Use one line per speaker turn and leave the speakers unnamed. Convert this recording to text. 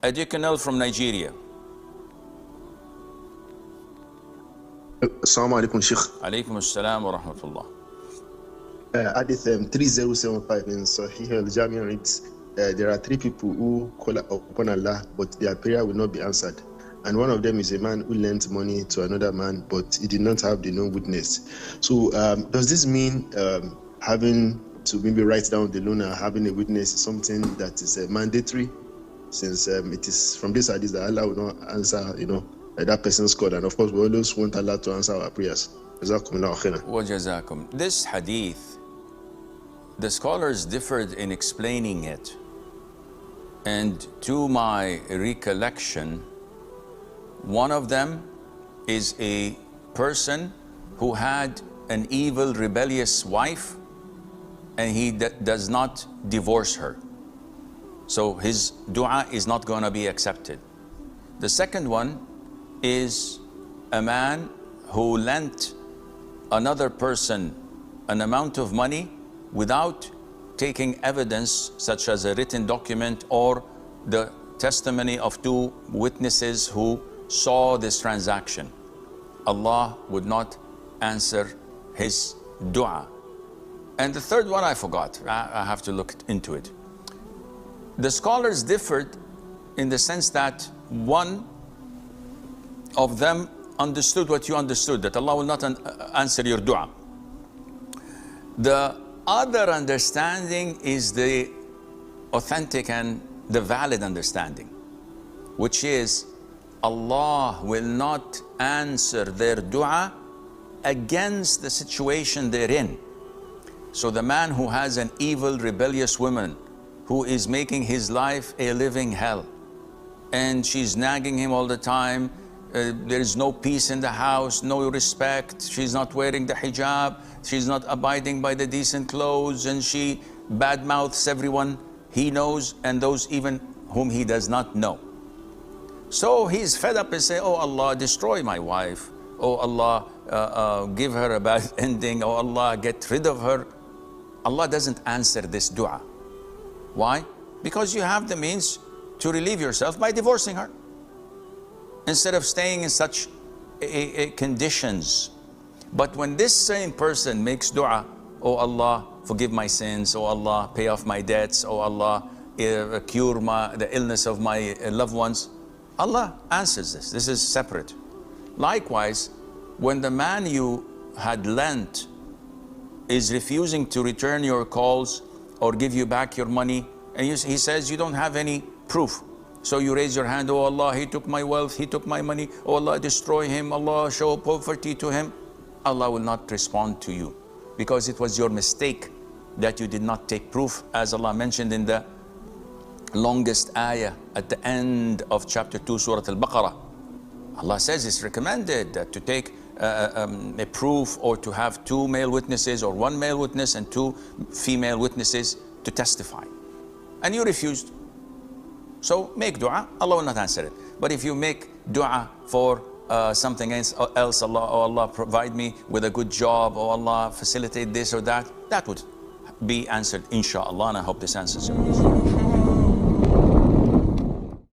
Adikunal from Nigeria.
Assalamu alaikum, Sheikh.
Alaikum assalam wa rahmatullah.
Hadith 3075 in Sahih al-Jami reads, there are three people who call upon Allah, but their prayer will not be answered. And one of them is a man who lent money to another man, but he did not have the known witness. So does this mean having to maybe write down the loan and having a witness is something that is mandatory, since it is from this hadith that Allah will not answer, that person's call, and of course we always want Allah to answer our prayers. Jazakumullahu khairan.
Wa jazakum. This hadith, the scholars differed in explaining it, and to my recollection, one of them is a person who had an evil, rebellious wife, and he does not divorce her. So his dua is not going to be accepted. The second one is a man who lent another person an amount of money without taking evidence such as a written document or the testimony of two witnesses who saw this transaction. Allah would not answer his dua. And the third one I forgot. I have to look into it. The scholars differed in the sense that one of them understood what you understood, that Allah will not answer your dua. The other understanding is the authentic and the valid understanding, which is Allah will not answer their dua against the situation they're in. So the man who has an evil, rebellious woman who is making his life a living hell, and she's nagging him all the time, there is no peace in the house, no respect, she's not wearing the hijab, she's not abiding by the decent clothes, and she badmouths everyone he knows and those even whom he does not know. So he's fed up and say, oh Allah, destroy my wife. Oh Allah, give her a bad ending. Oh Allah, get rid of her. Allah doesn't answer this dua. Why? Because you have the means to relieve yourself by divorcing her, instead of staying in such conditions. But when this same person makes dua, oh Allah, forgive my sins. Oh Allah, pay off my debts. Oh Allah, cure the illness of my loved ones, Allah answers this. This is separate. Likewise, when the man you had lent is refusing to return your calls or give you back your money, and he says you don't have any proof, so you raise your hand, oh Allah, he took my wealth, he took my money, oh Allah, destroy him, Allah, show poverty to him. Allah will not respond to you, because it was your mistake that you did not take proof, as Allah mentioned in the longest ayah at the end of chapter 2, Surah Al-Baqarah. Allah says it's recommended that to take a proof, or to have two male witnesses or one male witness and two female witnesses to testify. And you refused. So make dua, Allah will not answer it. But if you make dua for something else, Allah, oh Allah, provide me with a good job, oh Allah, facilitate this or that, that would be answered, inshallah. And I hope this answers you.